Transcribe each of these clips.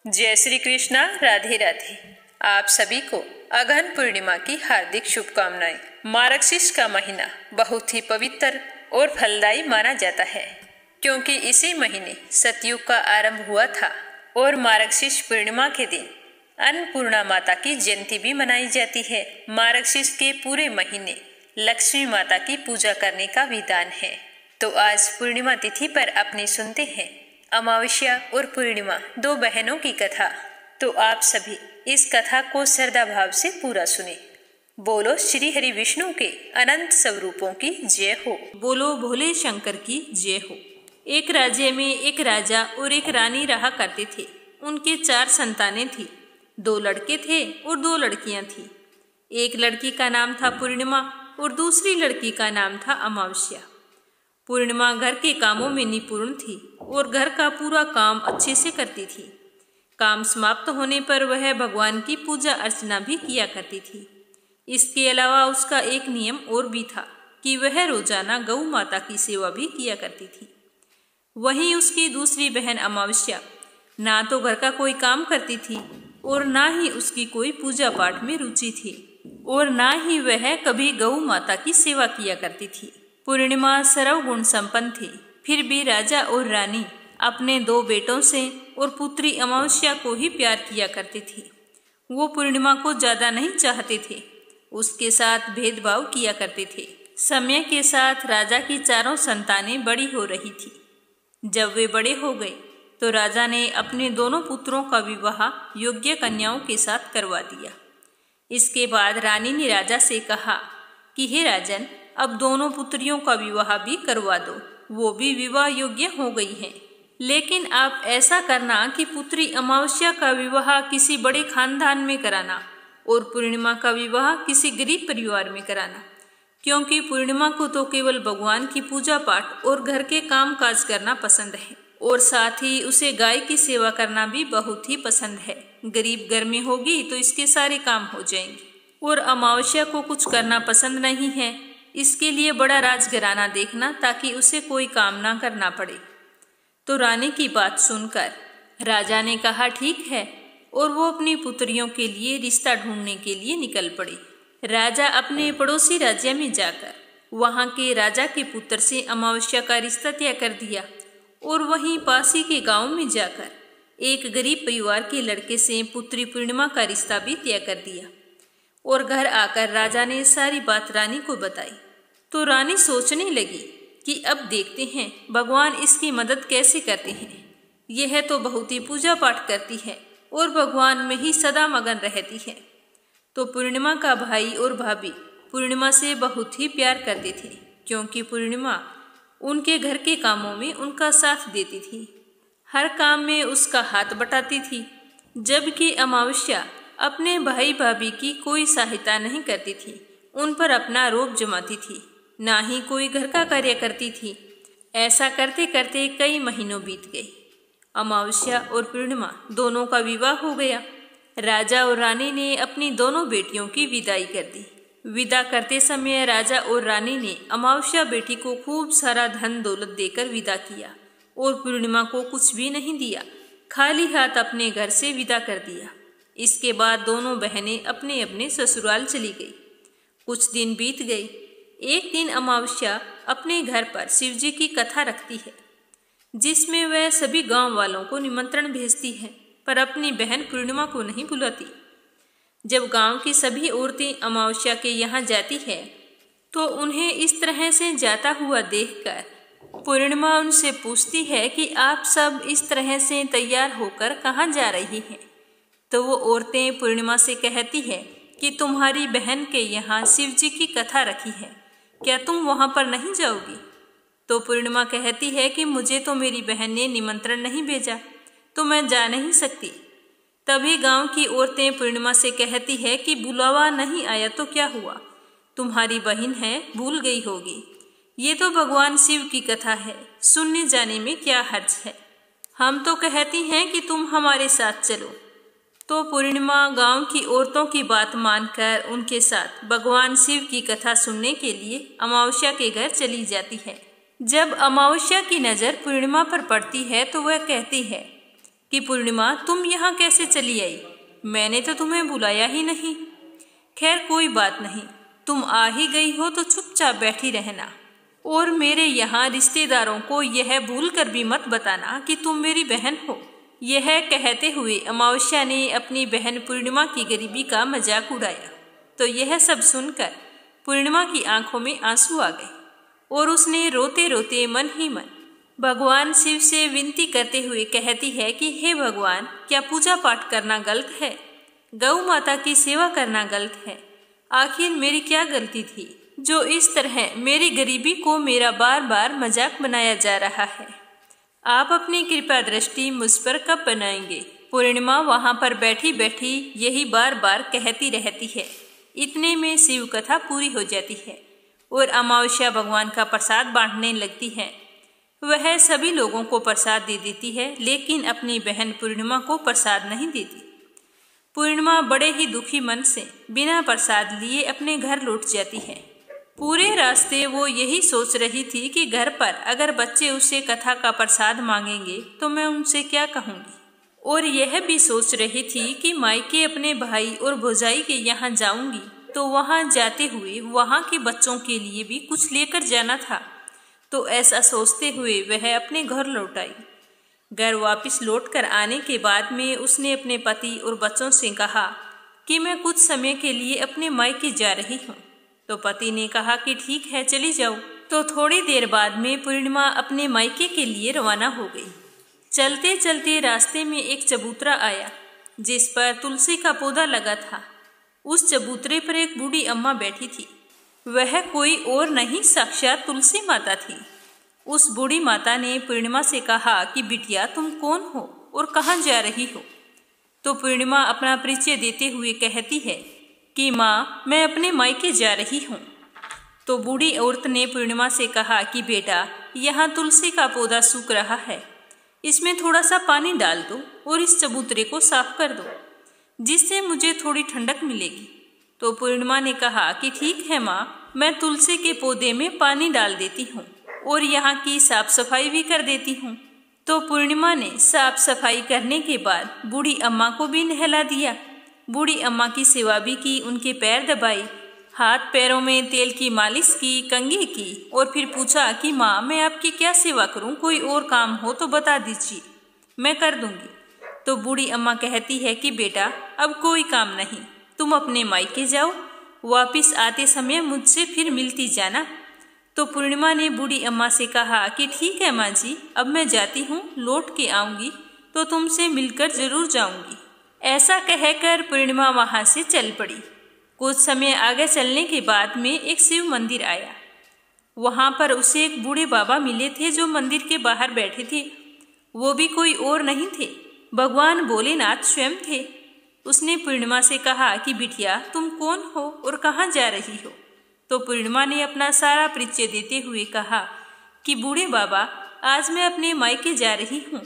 जय श्री कृष्णा। राधे राधे। आप सभी को अगहन पूर्णिमा की हार्दिक शुभकामनाएं। मार्गशीर्ष का महीना बहुत ही पवित्र और फलदायी माना जाता है, क्योंकि इसी महीने सतयुग का आरंभ हुआ था और मार्गशीर्ष पूर्णिमा के दिन अन्नपूर्णा माता की जयंती भी मनाई जाती है। मार्गशीर्ष के पूरे महीने लक्ष्मी माता की पूजा करने का विधान है। तो आज पूर्णिमा तिथि पर अपने सुनते हैं अमावस्या और पूर्णिमा, दो बहनों की कथा। तो आप सभी इस कथा को श्रद्धा भाव से पूरा सुने। बोलो श्री हरि विष्णु के अनंत स्वरूपों की जय हो। बोलो भोले शंकर की जय हो। एक राज्य में एक राजा और एक रानी रहा करते थे। उनके 4 संतानें थी। 2 लड़के थे और 2 लड़कियां थी। एक लड़की का नाम था पूर्णिमा और दूसरी लड़की का नाम था अमावस्या। पूर्णिमा घर के कामों में निपुण थी और घर का पूरा काम अच्छे से करती थी। काम समाप्त होने पर वह भगवान की पूजा अर्चना भी किया करती थी। इसके अलावा उसका एक नियम और भी था कि वह रोजाना गौ माता की सेवा भी किया करती थी। वहीं उसकी दूसरी बहन अमावस्या ना तो घर का कोई काम करती थी और ना ही उसकी कोई पूजा पाठ में रुचि थी और ना ही वह कभी गौ माता की सेवा किया करती थी। पूर्णिमा सर्वगुण संपन्न थी, फिर भी राजा और रानी अपने 2 बेटों से और पुत्री अमावस्या को ही प्यार किया करती थी। वो पूर्णिमा को ज्यादा नहीं चाहते थे, उसके साथ भेदभाव किया करते थे। समय के साथ राजा की 4 संतानें बड़ी हो रही थी। जब वे बड़े हो गए तो राजा ने अपने दोनों पुत्रों का विवाह योग्य कन्याओं के साथ करवा दिया। इसके बाद रानी ने राजा से कहा कि हे राजन, अब दोनों पुत्रियों का विवाह भी करवा दो, वो भी विवाह योग्य हो गई हैं। लेकिन आप ऐसा करना कि पुत्री अमावस्या का विवाह किसी बड़े खानदान में कराना और पूर्णिमा का विवाह किसी गरीब परिवार में कराना, क्योंकि पूर्णिमा को तो केवल भगवान की पूजा पाठ और घर के काम काज करना पसंद है और साथ ही उसे गाय की सेवा करना भी बहुत ही पसंद है। गरीब घर में होगी तो इसके सारे काम हो जाएंगे। और अमावस्या को कुछ करना पसंद नहीं है, इसके लिए बड़ा राजघराना देखना ताकि उसे कोई काम ना करना पड़े। तो रानी की बात सुनकर राजा ने कहा ठीक है, और वो अपनी पुत्रियों के लिए रिश्ता ढूंढने के लिए निकल पड़े। राजा अपने पड़ोसी राज्य में जाकर वहां के राजा के पुत्र से अमावस्या का रिश्ता तय कर दिया और वहीं पास ही के गांव में जाकर एक गरीब परिवार के लड़के से पुत्री पूर्णिमा का रिश्ता भी तय कर दिया। और घर आकर राजा ने सारी बात रानी को बताई। तो रानी सोचने लगी कि अब देखते हैं भगवान इसकी मदद कैसे करते हैं। यह तो बहुत ही पूजा पाठ करती है और भगवान में ही सदा मगन रहती है। तो पूर्णिमा का भाई और भाभी पूर्णिमा से बहुत ही प्यार करते थे, क्योंकि पूर्णिमा उनके घर के कामों में उनका साथ देती थी, हर काम में उसका हाथ बटाती थी। जबकि अमावस्या अपने भाई भाभी की कोई सहायता नहीं करती थी, उन पर अपना रोब जमाती थी, ना ही कोई घर का कार्य करती थी। ऐसा करते करते कई महीनों बीत गए। अमावस्या और पूर्णिमा दोनों का विवाह हो गया। राजा और रानी ने अपनी दोनों बेटियों की विदाई कर दी। विदा करते समय राजा और रानी ने अमावस्या बेटी को खूब सारा धन दौलत देकर विदा किया और पूर्णिमा को कुछ भी नहीं दिया, खाली हाथ अपने घर से विदा कर दिया। इसके बाद दोनों बहनें अपने अपने ससुराल चली गई। कुछ दिन बीत गए। एक दिन अमावस्या अपने घर पर शिवजी की कथा रखती है, जिसमें वह सभी गांव वालों को निमंत्रण भेजती है, पर अपनी बहन पूर्णिमा को नहीं बुलाती। जब गांव की सभी औरतें अमावस्या के यहाँ जाती है तो उन्हें इस तरह से जाता हुआ देखकर पूर्णिमा उनसे पूछती है कि आप सब इस तरह से तैयार होकर कहाँ जा रही हैं। तो वो औरतें पूर्णिमा से कहती है कि तुम्हारी बहन के यहाँ शिवजी की कथा रखी है, क्या तुम वहाँ पर नहीं जाओगी? तो पूर्णिमा कहती है कि मुझे तो मेरी बहन ने निमंत्रण नहीं भेजा, तो मैं जा नहीं सकती। तभी गांव की औरतें पूर्णिमा से कहती है कि बुलावा नहीं आया तो क्या हुआ, तुम्हारी बहन है, भूल गई होगी। ये तो भगवान शिव की कथा है, सुनने जाने में क्या हर्ज है। हम तो कहती हैं कि तुम हमारे साथ चलो। तो पूर्णिमा गांव की औरतों की बात मानकर उनके साथ भगवान शिव की कथा सुनने के लिए अमावस्या के घर चली जाती है। जब अमावस्या की नज़र पूर्णिमा पर पड़ती है तो वह कहती है कि पूर्णिमा तुम यहाँ कैसे चली आई, मैंने तो तुम्हें बुलाया ही नहीं। खैर कोई बात नहीं, तुम आ ही गई हो तो चुपचाप बैठी रहना, और मेरे यहाँ रिश्तेदारों को यह भूल कर भी मत बताना कि तुम मेरी बहन हो। यह कहते हुए अमावस्या ने अपनी बहन पूर्णिमा की गरीबी का मजाक उड़ाया। तो यह सब सुनकर पूर्णिमा की आंखों में आंसू आ गए और उसने रोते रोते मन ही मन भगवान शिव से विनती करते हुए कहती है कि हे भगवान, क्या पूजा पाठ करना गलत है? गौ माता की सेवा करना गलत है? आखिर मेरी क्या गलती थी जो इस तरह मेरी गरीबी को मेरा बार बार मजाक बनाया जा रहा है? आप अपनी कृपा दृष्टि मुझ पर कब बनाएंगे? पूर्णिमा वहां पर बैठी बैठी यही बार बार कहती रहती है। इतने में शिव कथा पूरी हो जाती है और अमावस्या भगवान का प्रसाद बांटने लगती है। वह सभी लोगों को प्रसाद दे देती है, लेकिन अपनी बहन पूर्णिमा को प्रसाद नहीं देती। पूर्णिमा बड़े ही दुखी मन से बिना प्रसाद लिए अपने घर लौट जाती है। पूरे रास्ते वो यही सोच रही थी कि घर पर अगर बच्चे उससे कथा का प्रसाद मांगेंगे तो मैं उनसे क्या कहूँगी, और यह भी सोच रही थी कि मायके अपने भाई और भौजाई के यहाँ जाऊंगी तो वहाँ जाते हुए वहाँ के बच्चों के लिए भी कुछ लेकर जाना था। तो ऐसा सोचते हुए वह अपने घर लौट आई। घर वापस लौटकर आने के बाद में उसने अपने पति और बच्चों से कहा कि मैं कुछ समय के लिए अपने मायके जा रही हूँ। तो पति ने कहा कि ठीक है, चली जाओ। तो थोड़ी देर बाद में पूर्णिमा अपने मायके के लिए रवाना हो गई। चलते चलते रास्ते में एक चबूतरा आया जिस पर तुलसी का पौधा लगा था। उस चबूतरे पर एक बूढ़ी अम्मा बैठी थी। वह कोई और नहीं, साक्षात तुलसी माता थी। उस बूढ़ी माता ने पूर्णिमा से कहा कि बिटिया, तुम कौन हो और कहाँ जा रही हो? तो पूर्णिमा अपना परिचय देते हुए कहती है कि माँ, मैं अपने मायके जा रही हूँ। तो बूढ़ी औरत ने पूर्णिमा से कहा कि बेटा, यहाँ तुलसी का पौधा सूख रहा है, इसमें थोड़ा सा पानी डाल दो और इस चबूतरे को साफ कर दो, जिससे मुझे थोड़ी ठंडक मिलेगी। तो पूर्णिमा ने कहा कि ठीक है माँ, मैं तुलसी के पौधे में पानी डाल देती हूँ और यहाँ की साफ सफाई भी कर देती हूँ। तो पूर्णिमा ने साफ सफाई करने के बाद बूढ़ी अम्मा को भी नहला दिया। बूढ़ी अम्मा की सेवा भी की, उनके पैर दबाए, हाथ पैरों में तेल की मालिश की, कंघी की, और फिर पूछा कि माँ, मैं आपकी क्या सेवा करूँ? कोई और काम हो तो बता दीजिए, मैं कर दूंगी। तो बूढ़ी अम्मा कहती है कि बेटा, अब कोई काम नहीं, तुम अपने मायके जाओ, वापिस आते समय मुझसे फिर मिलती जाना। तो पूर्णिमा ने बूढ़ी अम्मा से कहा कि ठीक है माँ जी, अब मैं जाती हूँ, लौट के आऊँगी तो तुमसे मिलकर जरूर जाऊँगी। ऐसा कहकर पूर्णिमा वहाँ से चल पड़ी। कुछ समय आगे चलने के बाद में एक शिव मंदिर आया। वहाँ पर उसे एक बूढ़े बाबा मिले थे जो मंदिर के बाहर बैठे थे। वो भी कोई और नहीं थे, भगवान भोलेनाथ स्वयं थे। उसने पूर्णिमा से कहा कि बिटिया, तुम कौन हो और कहाँ जा रही हो? तो पूर्णिमा ने अपना सारा परिचय देते हुए कहा कि बूढ़े बाबा, आज मैं अपने मायके जा रही हूँ।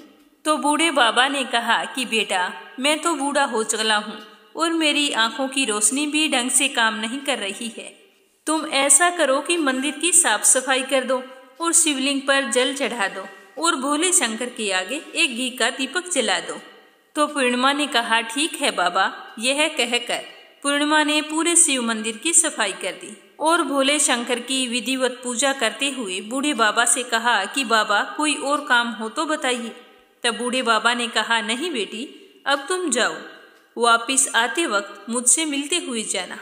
तो बूढ़े बाबा ने कहा कि बेटा, मैं तो बूढ़ा हो चला हूँ और मेरी आंखों की रोशनी भी ढंग से काम नहीं कर रही है। तुम ऐसा करो कि मंदिर की साफ सफाई कर दो और शिवलिंग पर जल चढ़ा दो और भोले शंकर के आगे एक घी का दीपक जला दो। तो पूर्णिमा ने कहा ठीक है बाबा। यह कहकर पूर्णिमा ने पूरे शिव मंदिर की सफाई कर दी और भोले शंकर की विधिवत पूजा करते हुए बूढ़े बाबा से कहा कि बाबा, कोई और काम हो तो बताइए। तब बूढ़े बाबा ने कहा नहीं बेटी, अब तुम जाओ, वापिस आते वक्त मुझसे मिलते हुए जाना।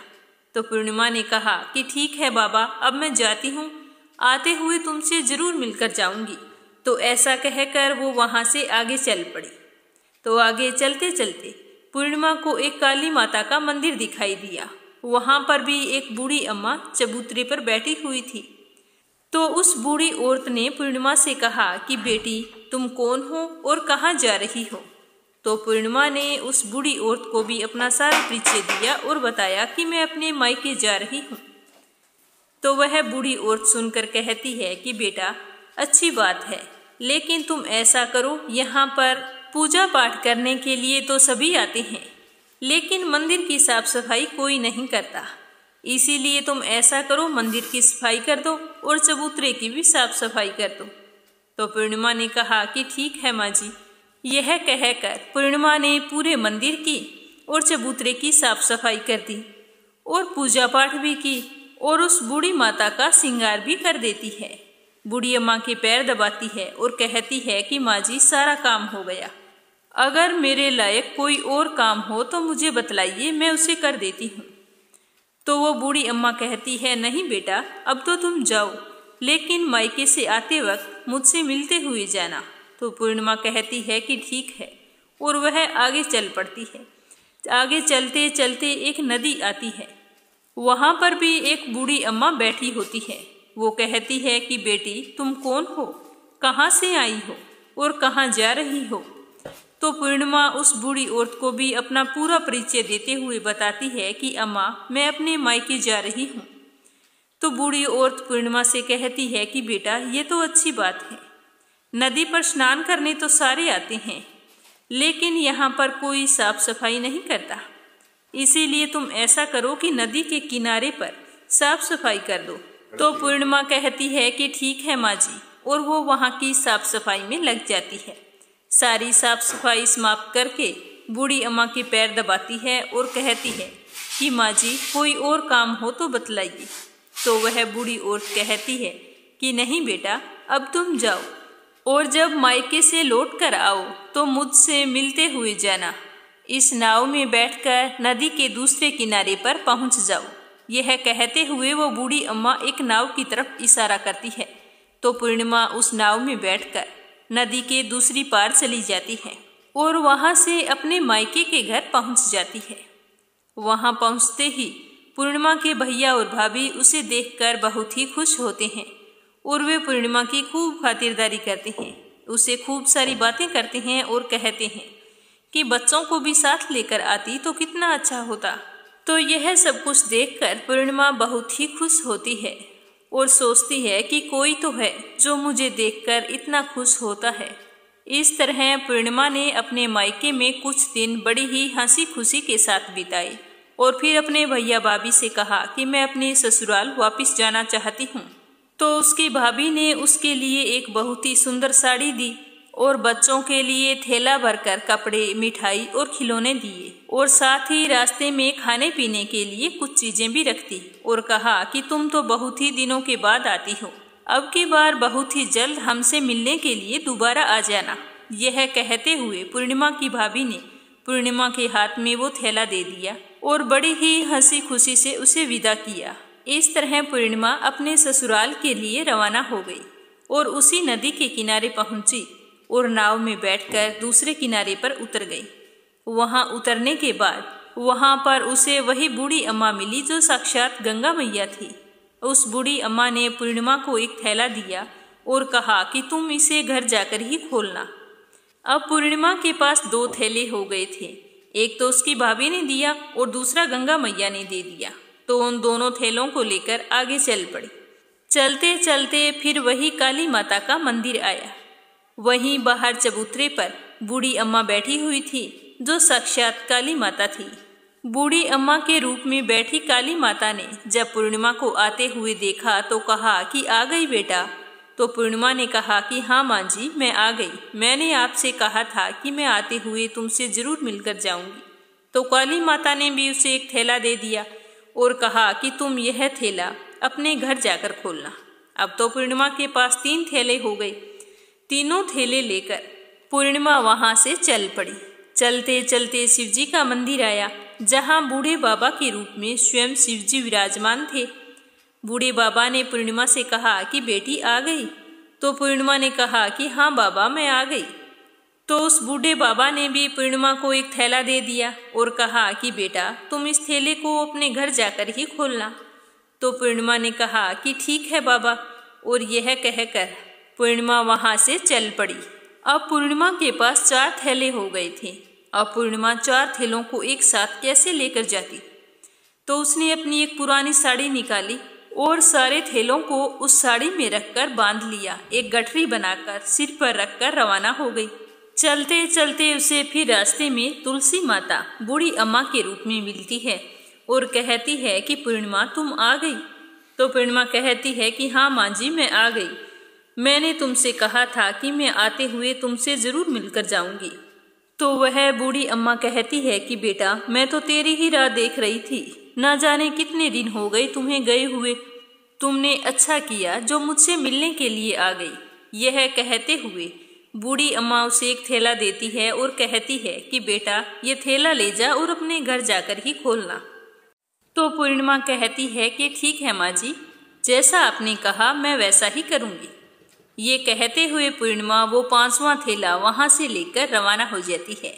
तो पूर्णिमा ने कहा कि ठीक है बाबा, अब मैं जाती हूँ, आते हुए तुमसे जरूर मिलकर जाऊंगी। तो ऐसा कहकर वो वहाँ से आगे चल पड़ी। तो आगे चलते चलते पूर्णिमा को एक काली माता का मंदिर दिखाई दिया। वहाँ पर भी एक बूढ़ी अम्मा चबूतरे पर बैठी हुई थी। तो उस बूढ़ी औरत ने पूर्णिमा से कहा कि बेटी, तुम कौन हो और कहाँ जा रही हो? तो पूर्णिमा ने उस बूढ़ी औरत को भी अपना सारा परिचय दिया और बताया कि मैं अपने मायके जा रही हूँ। तो वह बूढ़ी औरत सुनकर कहती है कि बेटा, अच्छी बात है, लेकिन तुम ऐसा करो, यहाँ पर पूजा पाठ करने के लिए तो सभी आते हैं, लेकिन मंदिर की साफ सफाई कोई नहीं करता। इसीलिए तुम ऐसा करो, मंदिर की सफाई कर दो और चबूतरे की भी साफ सफाई कर दो। तो पूर्णिमा ने कहा कि ठीक है माँ जी, यह कहकर पूर्णिमा ने पूरे मंदिर की और चबूतरे की साफ सफाई कर दी और पूजा पाठ भी की और उस बूढ़ी माता का श्रृंगार भी कर देती है। बूढ़ी अम्मा के पैर दबाती है और कहती है कि माँ जी सारा काम हो गया, अगर मेरे लायक कोई और काम हो तो मुझे बतलाइए, मैं उसे कर देती हूँ। तो वो बूढ़ी अम्मा कहती है, नहीं बेटा, अब तो तुम जाओ, लेकिन मायके से आते वक्त मुझसे मिलते हुए जाना। तो पूर्णिमा कहती है कि ठीक है, और वह आगे चल पड़ती है। आगे चलते चलते एक नदी आती है, वहाँ पर भी एक बूढ़ी अम्मा बैठी होती है। वो कहती है कि बेटी तुम कौन हो, कहाँ से आई हो और कहाँ जा रही हो। तो पूर्णिमा उस बूढ़ी औरत को भी अपना पूरा परिचय देते हुए बताती है कि अम्मा मैं अपने मायके जा रही हूँ। तो बूढ़ी औरत पूर्णिमा से कहती है कि बेटा ये तो अच्छी बात है, नदी पर स्नान करने तो सारे आते हैं, लेकिन यहाँ पर कोई साफ सफाई नहीं करता, इसीलिए तुम ऐसा करो कि नदी के किनारे पर साफ सफाई कर दो। तो पूर्णिमा कहती है कि ठीक है माँ जी, और वो वहाँ की साफ सफाई में लग जाती है। सारी साफ सफाई समाप्त करके बूढ़ी अम्मा के पैर दबाती है और कहती है कि माँ जी कोई और काम हो तो बतलाइए। तो वह बूढ़ी औरत कहती है कि नहीं बेटा, अब तुम जाओ, और जब मायके से लौट कर आओ तो मुझसे मिलते हुए जाना। इस नाव में बैठकर नदी के दूसरे किनारे पर पहुंच जाओ। यह कहते हुए वो बूढ़ी अम्मा एक नाव की तरफ इशारा करती है। तो पूर्णिमा उस नाव में बैठकर नदी के दूसरी पार चली जाती है और वहां से अपने मायके के घर पहुंच जाती है। वहां पहुंचते ही पूर्णिमा के भैया और भाभी उसे देखकर बहुत ही खुश होते हैं और वे पूर्णिमा की खूब खातिरदारी करते हैं, उसे खूब सारी बातें करते हैं और कहते हैं कि बच्चों को भी साथ लेकर आती तो कितना अच्छा होता। तो यह सब कुछ देखकर पूर्णिमा बहुत ही खुश होती है और सोचती है कि कोई तो है जो मुझे देखकर इतना खुश होता है। इस तरह पूर्णिमा ने अपने मायके में कुछ दिन बड़ी ही हंसी खुशी के साथ बिताए और फिर अपने भैया भाभी से कहा कि मैं अपने ससुराल वापस जाना चाहती हूँ। तो उसकी भाभी ने उसके लिए एक बहुत ही सुंदर साड़ी दी और बच्चों के लिए थैला भरकर कपड़े, मिठाई और खिलौने दिए और साथ ही रास्ते में खाने पीने के लिए कुछ चीजें भी रख दी और कहा कि तुम तो बहुत ही दिनों के बाद आती हो, अब की बार बहुत ही जल्द हमसे मिलने के लिए दोबारा आ जाना। यह कहते हुए पूर्णिमा की भाभी ने पूर्णिमा के हाथ में वो थैला दे दिया और बड़ी ही हंसी खुशी से उसे विदा किया। इस तरह पूर्णिमा अपने ससुराल के लिए रवाना हो गई और उसी नदी के किनारे पहुंची और नाव में बैठकर दूसरे किनारे पर उतर गई। वहां उतरने के बाद वहां पर उसे वही बूढ़ी अम्मा मिली जो साक्षात गंगा मैया थी। उस बूढ़ी अम्मा ने पूर्णिमा को एक थैला दिया और कहा कि तुम इसे घर जाकर ही खोलना। अब पूर्णिमा के पास 2 थैले हो गए थे, एक तो उसकी भाभी ने दिया और दूसरा गंगा मैया ने दे दिया। तो उन दोनों थैलों को लेकर आगे चल पड़ी। चलते चलते फिर वही काली माता का मंदिर आया। वहीं बाहर चबूतरे पर बूढ़ी अम्मा बैठी हुई थी जो साक्षात काली माता थी। बूढ़ी अम्मा के रूप में बैठी काली माता ने जब पूर्णिमा को आते हुए देखा तो कहा कि आ गई बेटा। तो पूर्णिमा ने कहा कि हाँ माँ जी, मैं आ गई, मैंने आपसे कहा था कि मैं आते हुए तुमसे जरूर मिलकर जाऊंगी। तो काली माता ने भी उसे एक थैला दे दिया और कहा कि तुम यह थैला अपने घर जाकर खोलना। अब तो पूर्णिमा के पास 3 थैले हो गए। तीनों थैले लेकर पूर्णिमा वहां से चल पड़ी। चलते चलते शिवजी का मंदिर आया जहां बूढ़े बाबा के रूप में स्वयं शिवजी विराजमान थे। बूढ़े बाबा ने पूर्णिमा से कहा कि बेटी आ गई। तो पूर्णिमा ने कहा कि हाँ बाबा, मैं आ गई। तो उस बूढ़े बाबा ने भी पूर्णिमा को एक थैला दे दिया और कहा कि बेटा तुम इस थैले को अपने घर जाकर ही खोलना। तो पूर्णिमा ने कहा कि ठीक है बाबा, और यह कहकर पूर्णिमा वहां से चल पड़ी। अब पूर्णिमा के पास 4 थैले हो गए थे। अब पूर्णिमा 4 थैलों को एक साथ कैसे लेकर जाती? तो उसने अपनी एक पुरानी साड़ी निकाली और सारे थैलों को उस साड़ी में रखकर बांध लिया। एक गठरी बनाकर सिर पर रखकर रवाना हो गई। चलते चलते उसे फिर रास्ते में तुलसी माता बूढ़ी अम्मा के रूप में मिलती है और कहती है कि पूर्णिमा तुम आ गई। तो पूर्णिमा कहती है कि हाँ माँ जी, मैं आ गई। मैंने तुमसे कहा था कि मैं आते हुए तुमसे जरूर मिलकर जाऊंगी। तो वह बूढ़ी अम्मा कहती है कि बेटा, मैं तो तेरी ही राह देख रही थी। ना जाने कितने दिन हो गए तुम्हें गए हुए। तुमने अच्छा किया जो मुझसे मिलने के लिए आ गई। यह कहते हुए बूढ़ी अम्मा उसे एक थैला देती है और कहती है कि बेटा, ये थैला ले जा और अपने घर जाकर ही खोलना। तो पूर्णिमा कहती है कि ठीक है माँ जी, जैसा आपने कहा मैं वैसा ही करूँगी। ये कहते हुए पूर्णिमा वो 5वां थैला वहाँ से लेकर रवाना हो जाती है।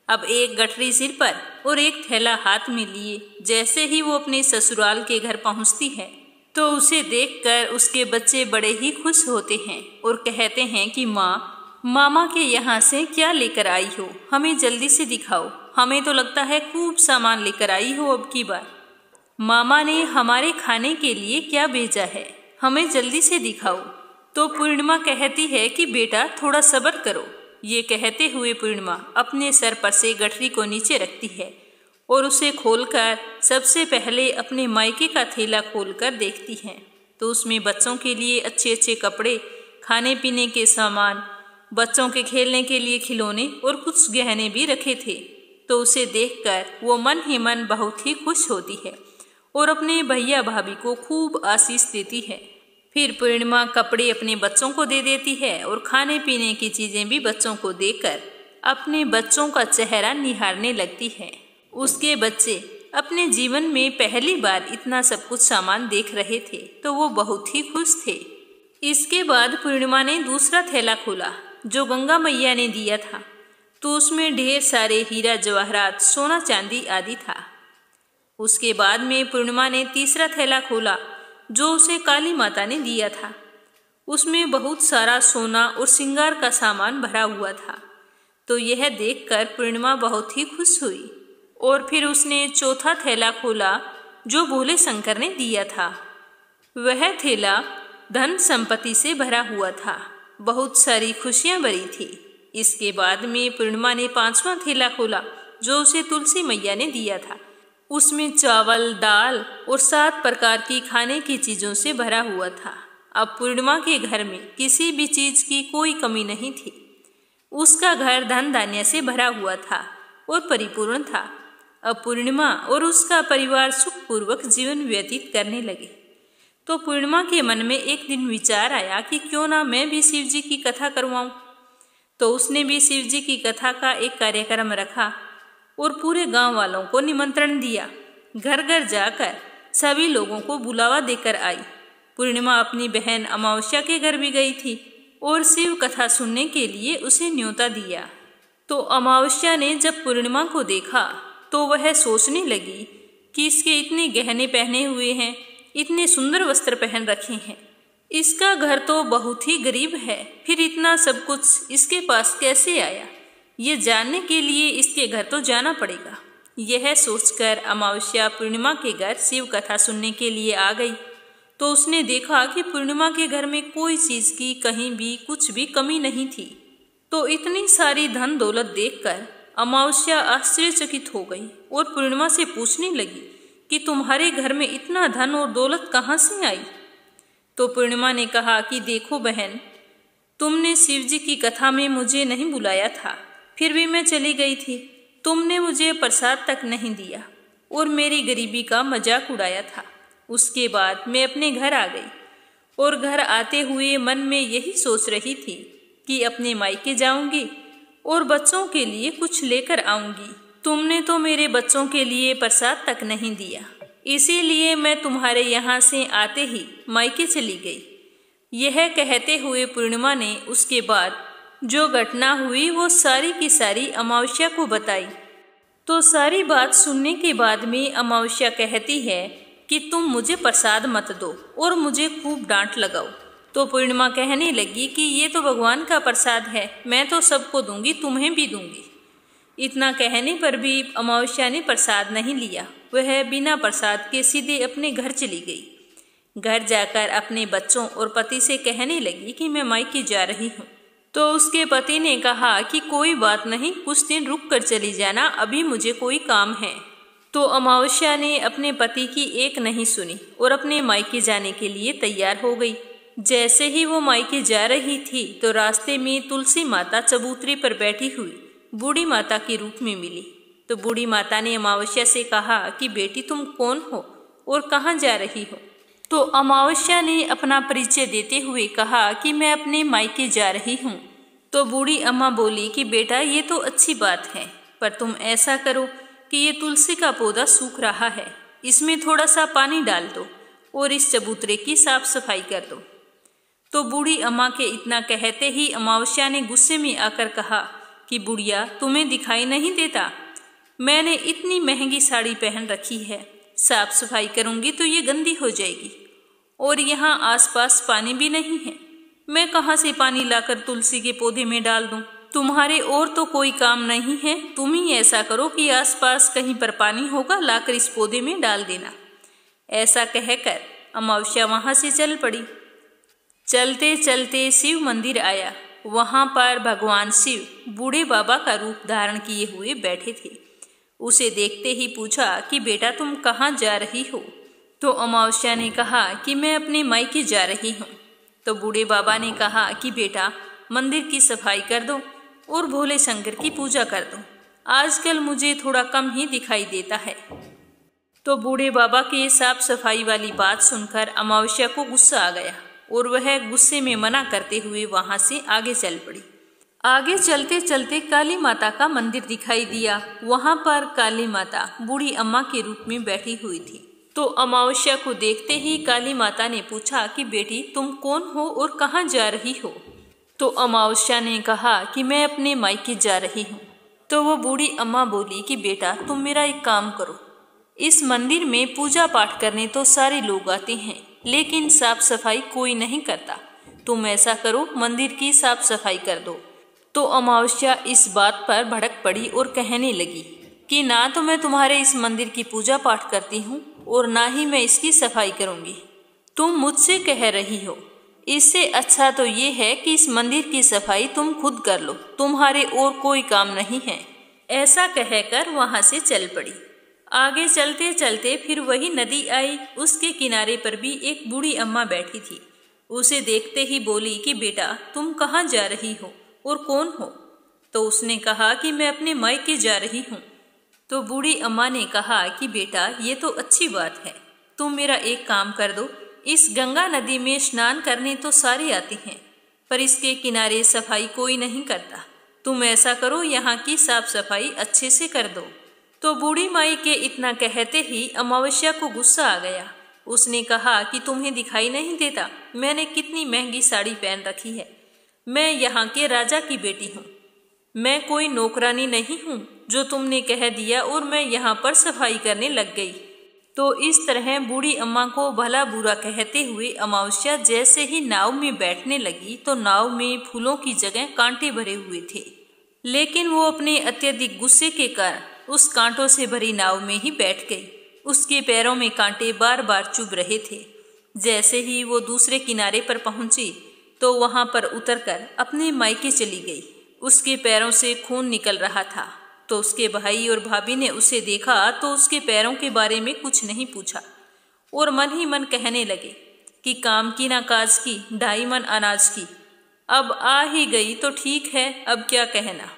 अब एक गठरी सिर पर और एक थैला हाथ में लिए जैसे ही वो अपने ससुराल के घर पहुँचती है तो उसे देखकर उसके बच्चे बड़े ही खुश होते हैं और कहते हैं कि माँ, मामा के यहाँ से क्या लेकर आई हो, हमें जल्दी से दिखाओ। हमें तो लगता है खूब सामान लेकर आई हो अब की बार। मामा ने हमारे खाने के लिए क्या भेजा है, हमें जल्दी से दिखाओ। तो पूर्णिमा कहती है कि बेटा थोड़ा सब्र करो। ये कहते हुए पूर्णिमा अपने सर पर से गठरी को नीचे रखती है और उसे खोलकर सबसे पहले अपने मायके का थैला खोलकर देखती है तो उसमें बच्चों के लिए अच्छे अच्छे कपड़े, खाने पीने के सामान, बच्चों के खेलने के लिए खिलौने और कुछ गहने भी रखे थे। तो उसे देखकर वो मन ही मन बहुत ही खुश होती है और अपने भैया भाभी को खूब आशीष देती है। फिर पूर्णिमा कपड़े अपने बच्चों को दे देती है और खाने पीने की चीज़ें भी बच्चों को देकर अपने बच्चों का चेहरा निहारने लगती है। उसके बच्चे अपने जीवन में पहली बार इतना सब कुछ सामान देख रहे थे तो वो बहुत ही खुश थे। इसके बाद पूर्णिमा ने दूसरा थैला खोला जो गंगा मैया ने दिया था तो उसमें ढेर सारे हीरा जवाहरात, सोना चांदी आदि था। उसके बाद में पूर्णिमा ने तीसरा थैला खोला जो उसे काली माता ने दिया था। उसमें बहुत सारा सोना और श्रृंगार का सामान भरा हुआ था। तो यह देखकर पूर्णिमा बहुत ही खुश हुई और फिर उसने चौथा थैला खोला जो भोले शंकर ने दिया था। वह थैला धन संपत्ति से भरा हुआ था, बहुत सारी खुशियां भरी थी। इसके बाद में पूर्णिमा ने 5वां थैला खोला जो उसे तुलसी मैया ने दिया था। उसमें चावल, दाल और 7 प्रकार की खाने की चीज़ों से भरा हुआ था। अब पूर्णिमा के घर में किसी भी चीज़ की कोई कमी नहीं थी। उसका घर धन धान्य से भरा हुआ था और परिपूर्ण था। अब पूर्णिमा और उसका परिवार सुखपूर्वक जीवन व्यतीत करने लगे। तो पूर्णिमा के मन में एक दिन विचार आया कि क्यों ना मैं भी शिव जी की कथा करवाऊं। तो उसने भी शिव जी की कथा का एक कार्यक्रम रखा और पूरे गांव वालों को निमंत्रण दिया। घर घर जाकर सभी लोगों को बुलावा देकर आई। पूर्णिमा अपनी बहन अमावस्या के घर भी गई थी और शिव कथा सुनने के लिए उसे न्योता दिया। तो अमावस्या ने जब पूर्णिमा को देखा तो वह सोचने लगी कि इसके इतने गहने पहने हुए हैं, इतने सुंदर वस्त्र पहन रखे हैं, इसका घर तो बहुत ही गरीब है, फिर इतना सब कुछ इसके पास कैसे आया, ये जानने के लिए इसके घर तो जाना पड़ेगा। यह सोचकर अमावस्या पूर्णिमा के घर शिव कथा सुनने के लिए आ गई। तो उसने देखा कि पूर्णिमा के घर में कोई चीज़ की कहीं भी कुछ भी कमी नहीं थी। तो इतनी सारी धन दौलत देखकर अमावस्या आश्चर्यचकित हो गई और पूर्णिमा से पूछने लगी कि तुम्हारे घर में इतना धन और दौलत कहाँ से आई। तो पूर्णिमा ने कहा कि देखो बहन, तुमने शिव जी की कथा में मुझे नहीं बुलाया था, फिर भी मैं चली गई थी। तुमने मुझे प्रसाद तक नहीं दिया और मेरी गरीबी का मजाक उड़ाया था। उसके बाद मैं अपने घर आ गई और घर आते हुए मन में यही सोच रही थी कि अपने मायके जाऊंगी और बच्चों के लिए कुछ लेकर आऊंगी। तुमने तो मेरे बच्चों के लिए प्रसाद तक नहीं दिया, इसीलिए मैं तुम्हारे यहाँ से आते ही मायके चली गई। यह कहते हुए पूर्णिमा ने उसके बाद जो घटना हुई वो सारी की सारी अमावस्या को बताई। तो सारी बात सुनने के बाद में अमावस्या कहती है कि तुम मुझे प्रसाद मत दो और मुझे खूब डांट लगाओ। तो पूर्णिमा कहने लगी कि ये तो भगवान का प्रसाद है, मैं तो सबको दूंगी, तुम्हें भी दूंगी। इतना कहने पर भी अमावस्या ने प्रसाद नहीं लिया। वह बिना प्रसाद के सीधे अपने घर चली गई। घर जाकर अपने बच्चों और पति से कहने लगी कि मैं मायके जा रही हूँ। तो उसके पति ने कहा कि कोई बात नहीं, कुछ दिन रुक कर चली जाना, अभी मुझे कोई काम है। तो अमावस्या ने अपने पति की एक नहीं सुनी और अपने मायके जाने के लिए तैयार हो गई। जैसे ही वो मायके जा रही थी तो रास्ते में तुलसी माता चबूतरे पर बैठी हुई बूढ़ी माता के रूप में मिली। तो बूढ़ी माता ने अमावस्या से कहा कि बेटी तुम कौन हो और कहाँ जा रही हो। तो अमावस्या ने अपना परिचय देते हुए कहा कि मैं अपने मायके जा रही हूँ। तो बूढ़ी अम्मा बोली कि बेटा ये तो अच्छी बात है, पर तुम ऐसा करो कि ये तुलसी का पौधा सूख रहा है, इसमें थोड़ा सा पानी डाल दो और इस चबूतरे की साफ सफाई कर दो। तो बूढ़ी अम्मा के इतना कहते ही अमावस्या ने गुस्से में आकर कहा कि बुढ़िया तुम्हें दिखाई नहीं देता, मैंने इतनी महंगी साड़ी पहन रखी है, साफ सफाई करूंगी तो ये गंदी हो जाएगी और यहाँ आसपास पानी भी नहीं है, मैं कहाँ से पानी लाकर तुलसी के पौधे में डाल दूं। तुम्हारे और तो कोई काम नहीं है, तुम ही ऐसा करो कि आसपास कहीं पर पानी होगा लाकर इस पौधे में डाल देना। ऐसा कहकर अमावस्या वहां से चल पड़ी। चलते चलते शिव मंदिर आया। वहां पर भगवान शिव बूढ़े बाबा का रूप धारण किए हुए बैठे थे। उसे देखते ही पूछा कि बेटा तुम कहाँ जा रही हो। तो अमावस्या ने कहा कि मैं अपने मायके जा रही हूँ। तो बूढ़े बाबा ने कहा कि बेटा मंदिर की सफाई कर दो और भोले शंकर की पूजा कर दो, आजकल मुझे थोड़ा कम ही दिखाई देता है। तो बूढ़े बाबा के साफ सफाई वाली बात सुनकर अमावस्या को गुस्सा आ गया और वह गुस्से में मना करते हुए वहां से आगे चल पड़ी। आगे चलते चलते काली माता का मंदिर दिखाई दिया। वहां पर काली माता बूढ़ी अम्मा के रूप में बैठी हुई थी। तो अमावस्या को देखते ही काली माता ने पूछा कि बेटी तुम कौन हो और कहाँ जा रही हो। तो अमावस्या ने कहा कि मैं अपने मायके जा रही हूँ। तो वो बूढ़ी अम्मा बोली कि बेटा तुम मेरा एक काम करो, इस मंदिर में पूजा पाठ करने तो सारे लोग आते हैं, लेकिन साफ सफाई कोई नहीं करता, तुम ऐसा करो मंदिर की साफ सफाई कर दो। तो अमावस्या इस बात पर भड़क पड़ी और कहने लगी कि ना तो मैं तुम्हारे इस मंदिर की पूजा पाठ करती हूँ और ना ही मैं इसकी सफाई करूँगी, तुम मुझसे कह रही हो। इससे अच्छा तो ये है कि इस मंदिर की सफाई तुम खुद कर लो, तुम्हारे और कोई काम नहीं है। ऐसा कहकर वहां से चल पड़ी। आगे चलते चलते फिर वही नदी आई। उसके किनारे पर भी एक बूढ़ी अम्मा बैठी थी। उसे देखते ही बोली कि बेटा तुम कहाँ जा रही हो और कौन हो। तो उसने कहा कि मैं अपने मायके जा रही हूँ। तो बूढ़ी अम्मा ने कहा कि बेटा ये तो अच्छी बात है, तुम मेरा एक काम कर दो, इस गंगा नदी में स्नान करने तो सारे आते हैं, पर इसके किनारे सफाई कोई नहीं करता, तुम ऐसा करो यहाँ की साफ सफाई अच्छे से कर दो। तो बूढ़ी माई के इतना कहते ही अमावस्या को गुस्सा आ गया। उसने कहा कि तुम्हें दिखाई नहीं देता मैंने कितनी महंगी साड़ी पहन रखी है, मैं यहाँ के राजा की बेटी हूँ, मैं कोई नौकरानी नहीं हूँ जो तुमने कह दिया और मैं यहाँ पर सफाई करने लग गई। तो इस तरह बूढ़ी अम्मा को भला बुरा कहते हुए अमावस्या जैसे ही नाव में बैठने लगी तो नाव में फूलों की जगह कांटे भरे हुए थे, लेकिन वो अपने अत्यधिक गुस्से के कारण उस कांटों से भरी नाव में ही बैठ गई। उसके पैरों में कांटे बार बार चुभ रहे थे। जैसे ही वो दूसरे किनारे पर पहुंची तो वहां पर उतरकर अपने मायके चली गई। उसके पैरों से खून निकल रहा था। तो उसके भाई और भाभी ने उसे देखा तो उसके पैरों के बारे में कुछ नहीं पूछा और मन ही मन कहने लगे कि काम की ना काज की, ढाई मन अनाज की, अब आ ही गई तो ठीक है, अब क्या कहना।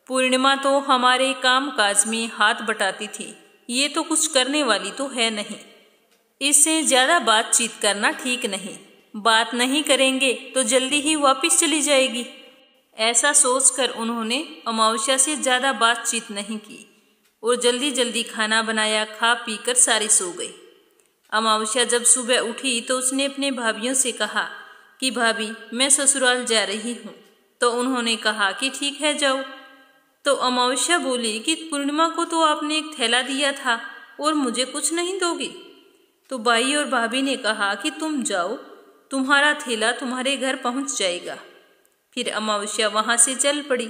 पूर्णिमा तो हमारे काम काज में हाथ बटाती थी, ये तो कुछ करने वाली तो है नहीं, इससे ज्यादा बातचीत करना ठीक नहीं, बात नहीं करेंगे तो जल्दी ही वापस चली जाएगी। ऐसा सोचकर उन्होंने अमावस्या से ज्यादा बातचीत नहीं की और जल्दी जल्दी खाना बनाया, खा पी कर सारे सो गए। अमावस्या जब सुबह उठी तो उसने अपने भाभियों से कहा कि भाभी मैं ससुराल जा रही हूँ। तो उन्होंने कहा कि ठीक है जाओ। तो अमावस्या बोली कि पूर्णिमा को तो आपने एक थैला दिया था और मुझे कुछ नहीं दोगी। तो भाई और भाभी ने कहा कि तुम जाओ, तुम्हारा थैला तुम्हारे घर पहुँच जाएगा। फिर अमावस्या वहां से चल पड़ी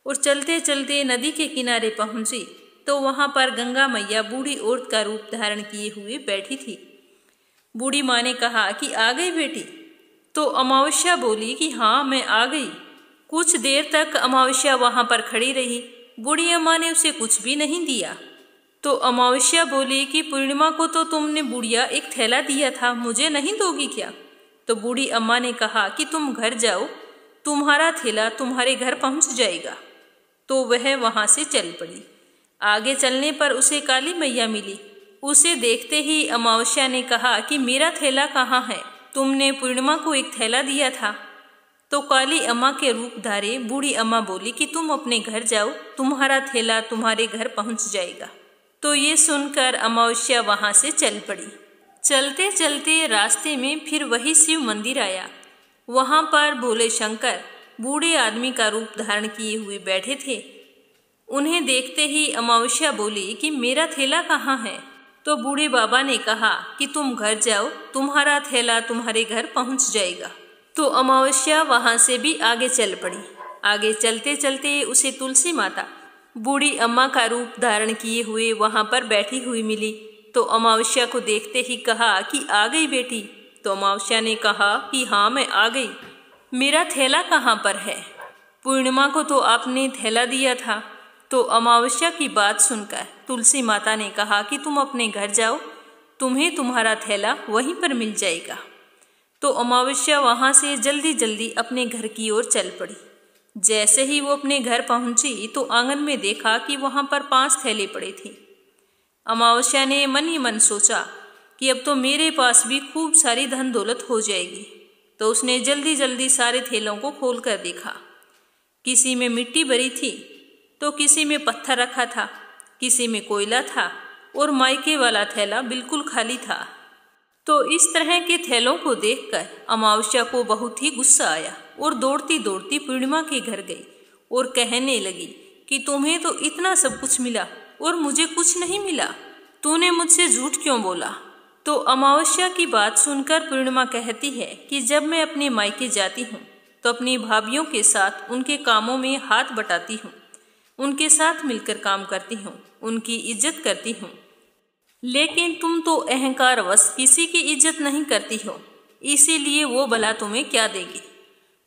और चलते चलते नदी के किनारे पहुंची तो वहां पर गंगा मैया बूढ़ी औरत का रूप धारण किए हुए बैठी थी। बूढ़ी माँ ने कहा कि आ गई बेटी। तो अमावस्या बोली कि हाँ मैं आ गई। कुछ देर तक अमावस्या वहां पर खड़ी रही। बूढ़ी अम्मा ने उसे कुछ भी नहीं दिया। तो अमावस्या बोली कि पूर्णिमा को तो तुमने बुढ़िया एक थैला दिया था, मुझे नहीं दोगी क्या। तो बूढ़ी अम्मा ने कहा कि तुम घर जाओ, तुम्हारा थैला तुम्हारे घर पहुंच जाएगा। तो वह वहां से चल पड़ी। आगे चलने पर उसे काली मैया मिली। उसे देखते ही अमावस्या ने कहा कि मेरा थैला कहाँ है? तुमने पूर्णिमा को एक थैला दिया था। तो काली अम्मा के रूप धारे बूढ़ी अम्मा बोली कि तुम अपने घर जाओ, तुम्हारा थैला तुम्हारे घर पहुंच जाएगा। तो ये सुनकर अमावस्या वहां से चल पड़ी। चलते चलते रास्ते में फिर वही शिव मंदिर आया। वहां पर भोले शंकर बूढ़े आदमी का रूप धारण किए हुए बैठे थे। उन्हें देखते ही अमावस्या बोली कि मेरा थैला कहाँ है? तो बूढ़े बाबा ने कहा कि तुम घर जाओ, तुम्हारा थैला तुम्हारे घर पहुंच जाएगा। तो अमावस्या वहां से भी आगे चल पड़ी। आगे चलते चलते उसे तुलसी माता बूढ़ी अम्मा का रूप धारण किए हुए वहां पर बैठी हुई मिली। तो अमावस्या को देखते ही कहा कि आ गई बेटी। तो अमावस्या ने कहा कि हाँ, मैं आ गई। मेरा थैला कहाँ पर है? पूर्णिमा को तो आपने थैला दिया था। तो अमावस्या की बात सुनकर तुलसी माता ने कहा कि तुम अपने घर जाओ, तुम्हें तुम्हारा थैला वहीं पर मिल जाएगा। तो अमावस्या वहां से जल्दी जल्दी अपने घर की ओर चल पड़ी। जैसे ही वो अपने घर पहुंची तो आंगन में देखा कि वहां पर 5 थैले पड़े थे। अमावस्या ने मन ही मन सोचा कि अब तो मेरे पास भी खूब सारी धन दौलत हो जाएगी। तो उसने जल्दी जल्दी सारे थैलों को खोल कर देखा। किसी में मिट्टी भरी थी, तो किसी में पत्थर रखा था, किसी में कोयला था और मायके वाला थैला बिल्कुल खाली था। तो इस तरह के थैलों को देखकर अमावस्या को बहुत ही गुस्सा आया और दौड़ती दौड़ती पूर्णिमा के घर गई और कहने लगी कि तुम्हें तो इतना सब कुछ मिला और मुझे कुछ नहीं मिला, तूने मुझसे झूठ क्यों बोला? तो अमावस्या की बात सुनकर पूर्णिमा कहती है कि जब मैं अपने मायके जाती हूँ तो अपनी भाभियों के साथ उनके कामों में हाथ बटाती हूँ, उनके साथ मिलकर काम करती हूँ, उनकी इज्जत करती हूँ। लेकिन तुम तो अहंकारवश किसी की इज्जत नहीं करती हो, इसीलिए वो भला तुम्हें क्या देगी?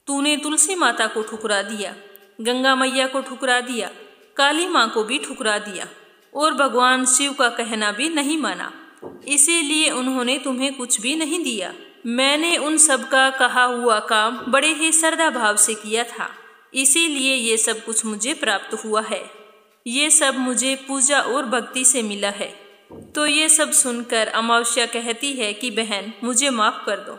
तूने तुलसी माता को ठुकरा दिया, गंगा मैया को ठुकरा दिया, काली माँ को भी ठुकरा दिया और भगवान शिव का कहना भी नहीं माना, इसीलिए उन्होंने तुम्हें कुछ भी नहीं दिया। मैंने उन सब का कहा हुआ काम बड़े ही श्रद्धा भाव से किया था, इसीलिए ये सब कुछ मुझे प्राप्त हुआ है। ये सब मुझे पूजा और भक्ति से मिला है। तो ये सब सुनकर अमावस्या कहती है कि बहन, मुझे माफ कर दो,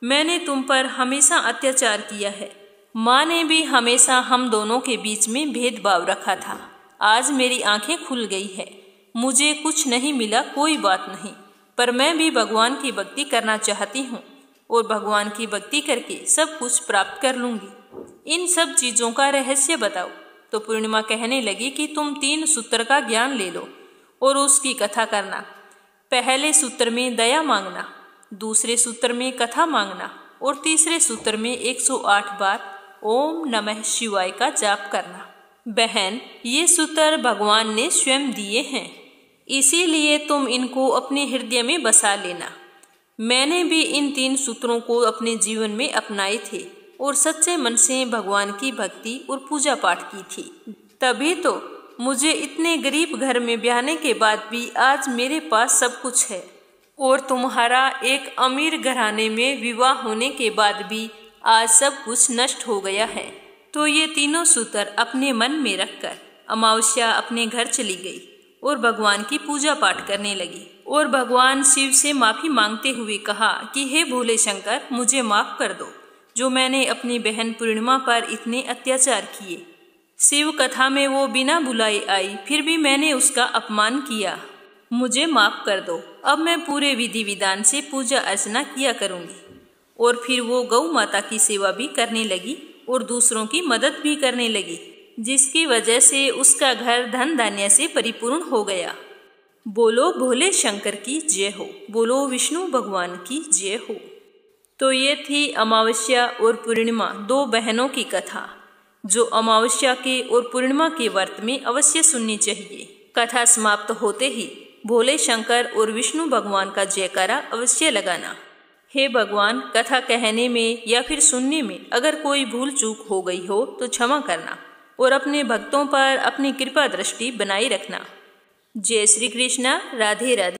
मैंने तुम पर हमेशा अत्याचार किया है। माँ ने भी हमेशा हम दोनों के बीच में भेदभाव रखा था। आज मेरी आंखें खुल गई है, मुझे कुछ नहीं मिला कोई बात नहीं, पर मैं भी भगवान की भक्ति करना चाहती हूँ और भगवान की भक्ति करके सब कुछ प्राप्त कर लूँगी। इन सब चीज़ों का रहस्य बताओ। तो पूर्णिमा कहने लगी कि तुम 3 सूत्र का ज्ञान ले लो और उसकी कथा करना। पहले सूत्र में दया मांगना, दूसरे सूत्र में कथा मांगना और तीसरे सूत्र में 108 बार ओम नमः शिवाय का जाप करना। बहन, ये सूत्र भगवान ने स्वयं दिए हैं, इसीलिए तुम इनको अपने हृदय में बसा लेना। मैंने भी इन 3 सूत्रों को अपने जीवन में अपनाए थे और सच्चे मन से भगवान की भक्ति और पूजा पाठ की थी। तभी तो मुझे इतने गरीब घर में ब्याहने के बाद भी आज मेरे पास सब कुछ है और तुम्हारा एक अमीर घराने में विवाह होने के बाद भी आज सब कुछ नष्ट हो गया है। तो ये तीनों सूत्र अपने मन में रखकर अमावस्या अपने घर चली गई और भगवान की पूजा पाठ करने लगी और भगवान शिव से माफी मांगते हुए कहा कि हे भोले शंकर, मुझे माफ कर दो जो मैंने अपनी बहन पूर्णिमा पर इतने अत्याचार किए। शिव कथा में वो बिना बुलाए आई, फिर भी मैंने उसका अपमान किया, मुझे माफ कर दो। अब मैं पूरे विधि विधान से पूजा अर्चना किया करूँगी। और फिर वो गौ माता की सेवा भी करने लगी और दूसरों की मदद भी करने लगी, जिसकी वजह से उसका घर धन धान्य से परिपूर्ण हो गया। बोलो भोले शंकर की जय हो, बोलो विष्णु भगवान की जय हो। तो ये थी अमावस्या और पूर्णिमा 2 बहनों की कथा, जो अमावस्या के और पूर्णिमा के व्रत में अवश्य सुननी चाहिए। कथा समाप्त होते ही भोले शंकर और विष्णु भगवान का जयकारा अवश्य लगाना। हे भगवान, कथा कहने में या फिर सुनने में अगर कोई भूल चूक हो गई हो तो क्षमा करना और अपने भक्तों पर अपनी कृपा दृष्टि बनाए रखना। जय श्री कृष्णा। राधे राधे।